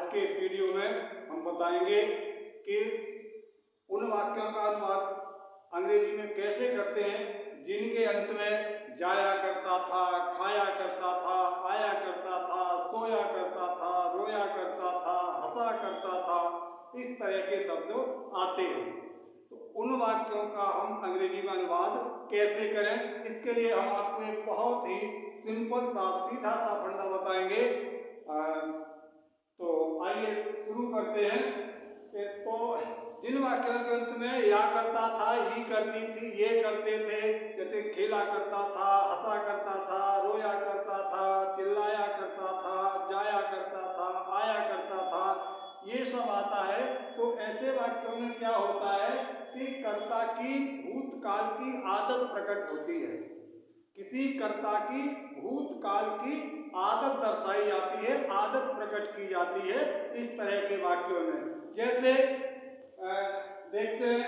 के इस वीडियो में हम बताएंगे कि उन वाक्यों का अनुवाद अंग्रेजी में कैसे करते हैं जिनके अंत में जाया करता था, खाया करता था, आया करता था, सोया करता था, रोया करता था, हंसा करता था, इस तरह के शब्द आते हैं। तो उन वाक्यों का हम अंग्रेजी में अनुवाद कैसे करें, इसके लिए हम आपको एक बहुत ही सिंपल सा सीधा सा फंडा बताएंगे। तो आइए शुरू करते हैं। तो जिन वाक्यों के अंत में या करता था, ही करती थी, ये करते थे, जैसे खेला करता था, हंसा करता था, रोया करता था, चिल्लाया करता था, जाया करता था, आया करता था, ये सब आता है। तो ऐसे वाक्यों में क्या होता है कि कर्ता की भूतकाल की आदत प्रकट होती है। किसी कर्ता की भूतकाल की आदत दर्शाई जाती है, आदत प्रकट की जाती है इस तरह के वाक्यों में। जैसे देखते हैं,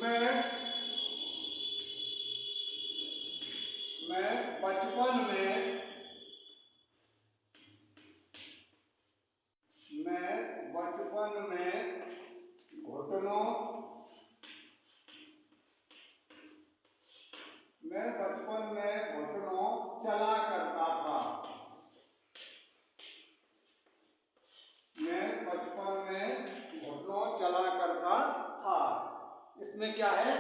मैं बचपन में घुटनों चला करता था। मैं बचपन में घुटनों चला करता था। इसमें क्या है,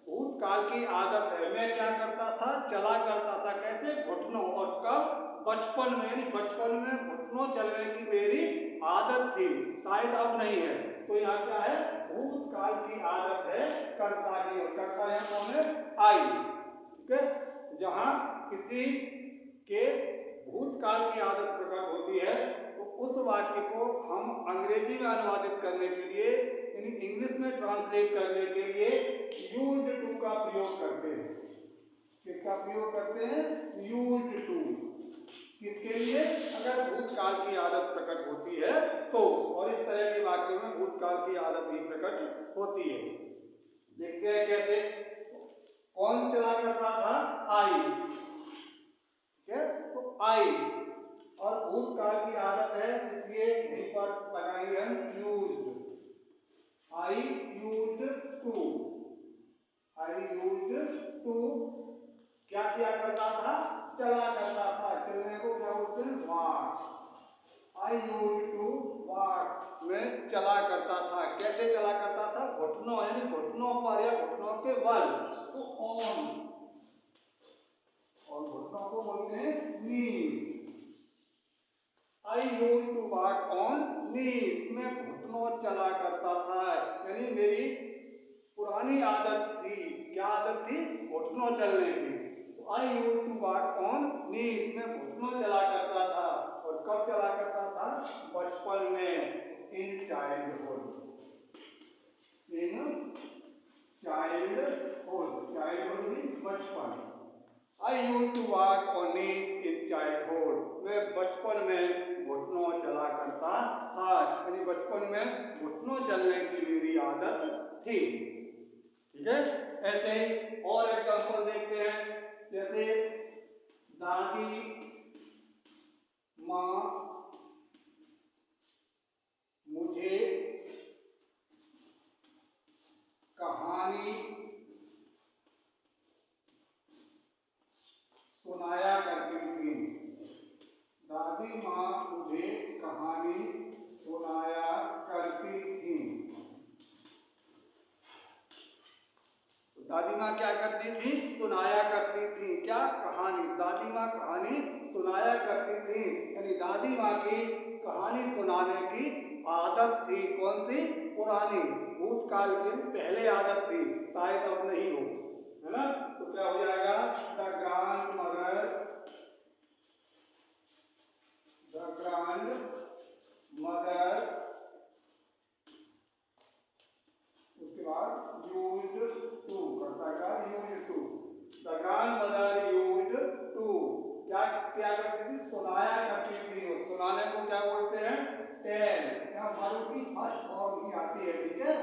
भूतकाल की आदत है। मैं क्या करता था, चला करता था। कैसे, घुटनों। और कब, बचपन में, यानी बचपन में घुटनों चलने की मेरी आदत थी, शायद अब नहीं है। तो यहाँ क्या है, भूतकाल की आदत है कर्ता की। और कर्ता यहाँ कौन है, आई। ठीक है, जहां किसी के भूतकाल की आदत प्रकट होती है तो उस वाक्य को हम अंग्रेजी में अनुवादित करने के लिए, यानी इंग्लिश में ट्रांसलेट करने के लिए यूज्ड टू का प्रयोग करते हैं। किसका प्रयोग करते हैं, यूज्ड टू। किसके लिए, अगर भूतकाल की आदत प्रकट होती है तो। और इस तरह के वाक्यों में भूतकाल की आदत ही प्रकट होती है। देखते हैं कैसे। कौन चला करता था, आई। ठीक है, तो आई। और भूतकाल की आदत है, इसलिए यहीं पर लगाएंगे हम used. I used to. I used to क्या किया करता था, चला करता था। चलने को क्या बोलते हैं, walk. I used to walk, मैं चला करता था। कैसे चला करता था, घुटनों, यानी घुटनों पर या घुटनों के बल, तो ऑन। और घुटनों को बोलते हैं knees. I used to walk on knees, मैं घुटनों चला करता था। यानी मेरी पुरानी आदत थी। क्या आदत थी, घुटनों चलने की। तो I used to walk on knees, मैं घुटनों चला करता था। और कब चला करता था, बचपन में, in childhood. In childhood, childhood means बचपन। I used to walk on knees in childhood, मैं बचपन में घुटनों चला करता था। यानी बचपन में घुटनों चलने की मेरी आदत थी। ठीक है, ऐसे ही और एग्जाम्पल देखते हैं। जैसे दादी माँ मुझे कहानी सुनाया करती थी। दादी माँ मुझे कहानी सुनाया करती थी। तो दादी माँ क्या करती थी, सुनाया करती थी। क्या, कहानी। दादी माँ कहानी सुनाया करती थी, यानी दादी माँ की कहानी सुनाने की आदत थी। कौन सी, पुरानी, भूतकाल की पहले आदत थी, शायद अब नहीं हो, है ना। तो क्या हो जाएगा, the grandmother, the grandmother, उसके बाद यूज्ड टू, करता का used to. The grandmother used to क्या क्या करती थी, सुनाया करती थी। और सुनाने को क्या बोलते हैं, टेल। यहाँ वर्ब की फर्स्ट फॉर्म ही आती है। ठीक है,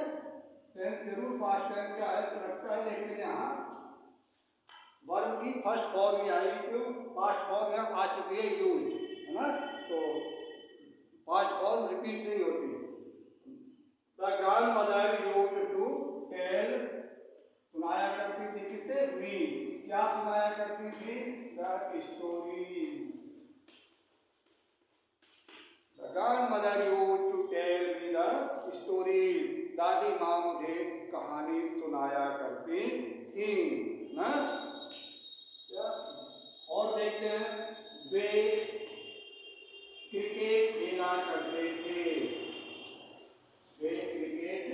टेंस जरूर पास्ट टेंस का है तो लगता है, लेकिन यहाँ वर्ब की फर्स्ट फॉर्म ही आई, क्यों, पास्ट फॉर्म यहाँ आ चुकी है, यूज्ड, है ना। तो पास्ट फॉर्म रिपीट नहीं होती। The grandmother used to tell, सुनाया करती थी किसे? मी। क्या सुनाया करती थी? The story. The grandmother used to tell me the story. दादी माँ मुझे कहानी सुनाया करती थी ना। और देखते हैं, वे क्रिकेट खेला करते थे। वे क्रिकेट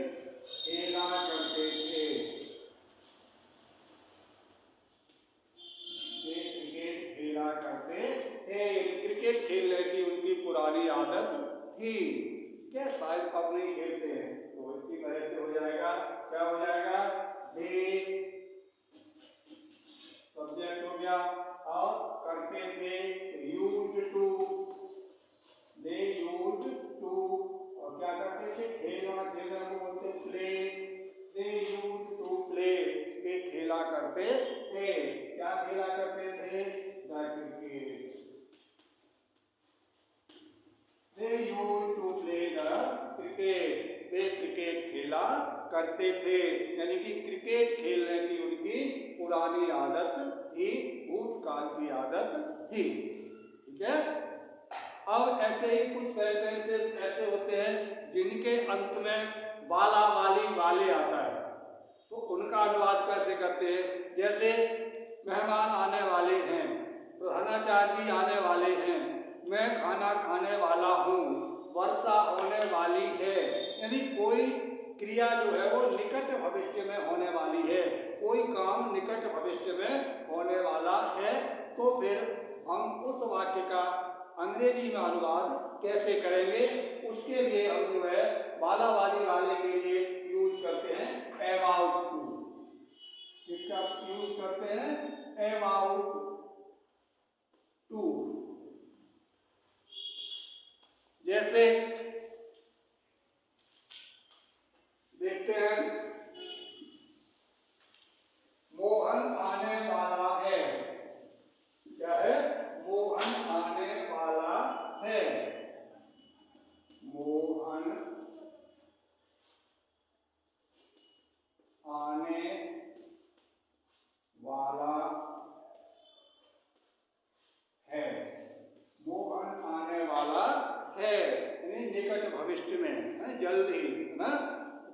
खेला करते थे। वे क्रिकेट खेला करते थे। क्रिकेट खेलने की उनकी पुरानी आदत थी। क्या शायद अब नहीं खेलते हैं, तो इसकी वजह से हो जाएगा, क्या हो जाएगा? वे सब्जेक्ट हो गया, और करते थे used to, they used to, और क्या करते थे? खेलना, खेलने को बोलते play. They used to play, वे खेला करते थे। क्या खेला करते थे? The cricket. They used to play the cricket, वे क्रिकेट खेला करते थे। यानी कि क्रिकेट खेलने की उनकी पुरानी आदत थी, भूतकाल की आदत थी। ठीक है। अब ऐसे ही कुछ सेंटेंसेस ऐसे होते हैं जिनके अंत में वाला, वाली, वाले आता है, तो उनका अनुवाद कैसे करते हैं? जैसे मेहमान आने वाले हैं, प्रधानाचार्य जी आने वाले हैं, मैं खाना खाने वाला हूँ, वर्षा होने वाली है। यानी कोई क्रिया जो है वो निकट भविष्य में होने वाली है, कोई काम निकट भविष्य में होने वाला है, तो फिर हम उस वाक्य का अंग्रेजी में अनुवाद कैसे करेंगे? उसके लिए हम जो है वाला, वाली, वाले के लिए यूज करते हैं अबाउट टू। किसका यूज करते हैं? About to. जैसे देखते हैं, मोहन आने वाला है। क्या है? मोहन आने वाला है। मोहन आने वाला है। मोहन आने वाला है, यानी निकट भविष्य में, जल्द ही, है ना।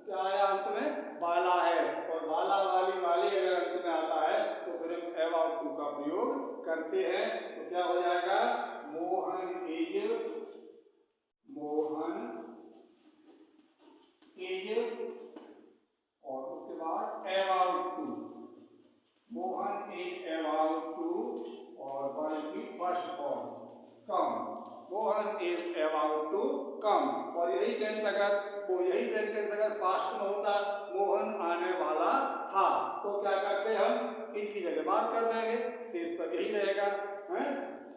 क्या आया अंत में? वाला है। और वाला, वाली, वाली अगर अंत में आता है तो फिर हम अबाउट टू का प्रयोग करते हैं। तो क्या हो जाएगा? मोहन इज, मोहन इज, और उसके बाद about to, Mohan is about to, और वर्ब की first form come, Mohan is about to come. और यही सेंटेंस अगर पास्ट में होता, मोहन आने वाला था, तो क्या करते हम? इसकी जगह बात कर देंगे, शेष तक यही रहेगा, है?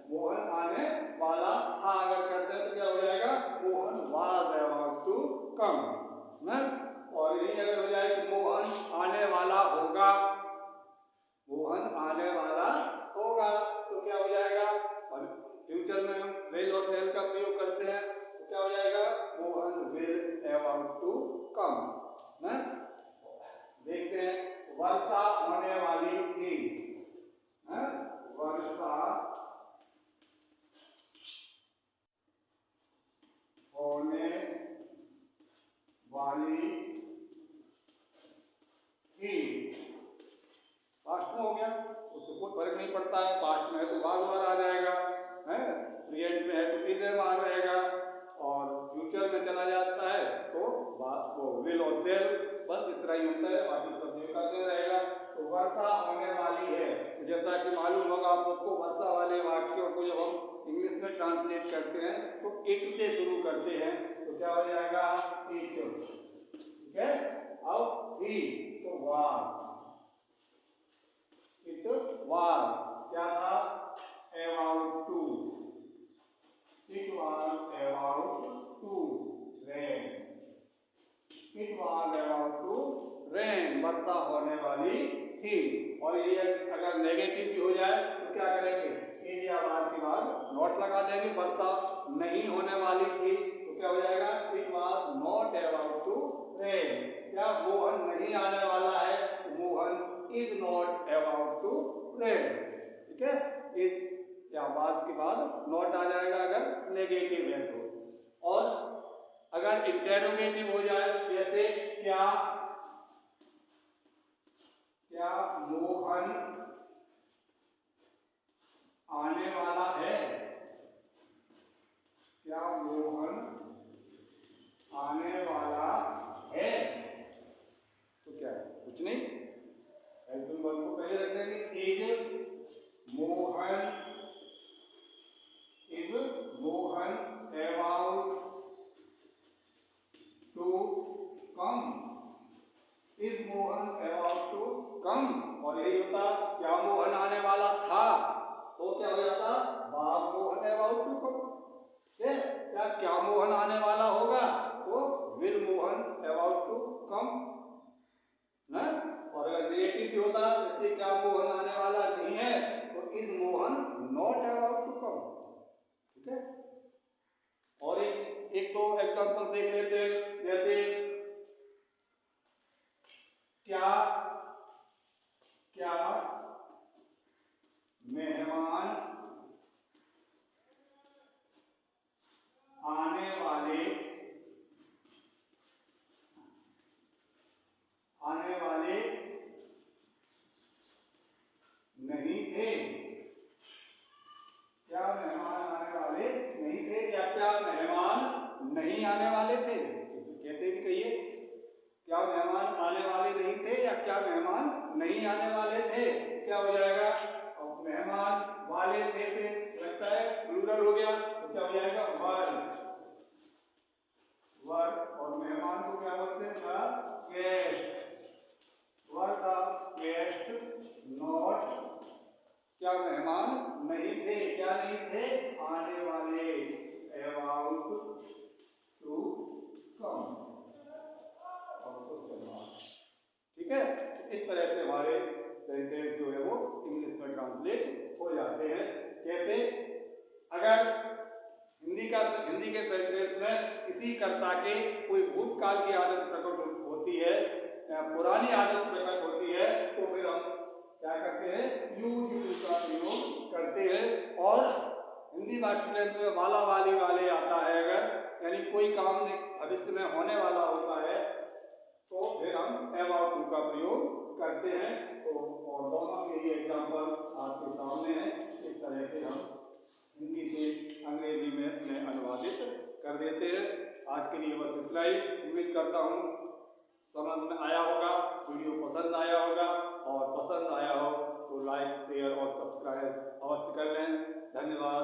मोहन आने वाला था अगर करते हैं तो क्या हो जाएगा? Mohan was about to come, है? और यही अगर हो जाए कि मोहन आने वाला होगा, मोहन आने वाला होगा, तो क्या हो जाएगा? और फ्यूचर में हम विल और शैल का प्रयोग करते हैं, तो क्या हो जाएगा? Mohan will about to come, है? देखते हैं, वर्षा होने वाली थी, है? वर्षा होने वाली थी। पास्ट में हो गया, उससे कोई फर्क नहीं पड़ता है। पास्ट में है तो बार आ जाएगा, है? प्रेजेंट में है तो इज बार रहेगा, और फ्यूचर में चला जाता है तो बात वो विल और शेल, बस इतना ही होता है, बाकी सब ये करते रहेगा। तो वर्षा होने वाली है, तो जैसा कि मालूम होगा आप सबको, वर्षा वाले वाक्यों को जब हम इंग्लिश में ट्रांसलेट करते हैं तो इट से शुरू करते हैं, तो क्या हो जाएगा? इट। ठीक है। अब ही तो वाज, इट वाज क्या था? About to, it was about to rain, it was about to rain, वर्षा होने वाली थी। और ये अगर नेगेटिव भी हो जाए तो क्या करेंगे? इज या वाज के बाद नॉट लगा देंगे। वर्षा नहीं होने वाली थी तो क्या हो जाएगा? It was not about to rain. क्या मोहन नहीं आने वाला है? Mohan is not about to rain. ठीक है, इज या वाज के बाद नॉट आ जाएगा अगर नेगेटिव है तो। और अगर इंटेरोगेटिव हो जाए, जैसे क्या मोहन आने वाला है? क्या मोहन आने वाला है? तो क्या है? कुछ नहीं, हेल्पिंग वर्ब को पहले रख देंगे। Is Mohan about to come? Is Mohan about to come? और यही होता क्या मोहन आने वाला था, तो क्या हो जाता? Was Mohan about to come. क्या मोहन आने वाला होगा, तो will Mohan about to come ना। और अगर नेगेटिव भी होता, जैसे क्या मोहन आने वाला नहीं है, तो is Mohan not about to come. ठीक है, और एक दो एग्जांपल देख लेते हैं। जैसे क्या मेहमान आने वाले नहीं थे? क्या मेहमान आने वाले नहीं थे, या क्या मेहमान नहीं आने वाले थे? कैसे भी कहिए, क्या मेहमान आने वाले नहीं थे या क्या मेहमान नहीं आने वाले थे? क्या हो जाएगा? अब मेहमान वाले थे लगता है प्लूरल हो गया, तो क्या हो जाएगा? वर। और मेहमान को क्या बोलते हैं? Guest. Were the guest not? क्या मेहमान नहीं थे? क्या नहीं थे? आने वाले, अबाउट टू कम। ठीक है, इस तरह से हमारे सेंटेंस जो है वो इंग्लिश में ट्रांसलेट हो जाते हैं। जैसे अगर हिंदी के सेंटेंस में किसी कर्ता के कोई भूतकाल की आदत प्रकट होती है, पुरानी आदत प्रकट होती है, तो फिर हम क्या करते हैं? यूज का प्रयोग करते हैं। और हिंदी वाक्यांश में वाला, वाली, वाले आता है अगर, यानी कोई काम भविष्य में होने वाला होता है, तो फिर हम अबाउट टू का प्रयोग करते हैं। तो और दोनों के ये एग्जाम्पल आपके सामने है। इस तरह से हम हिंदी से अंग्रेजी में अनुवादित कर देते हैं। आज के लिए बस इतना ही। उम्मीद करता हूँ समझ में आया होगा, वीडियो पसंद आया होगा, और पसंद आया हो तो लाइक, शेयर और सब्सक्राइब अवश्य कर लें। धन्यवाद।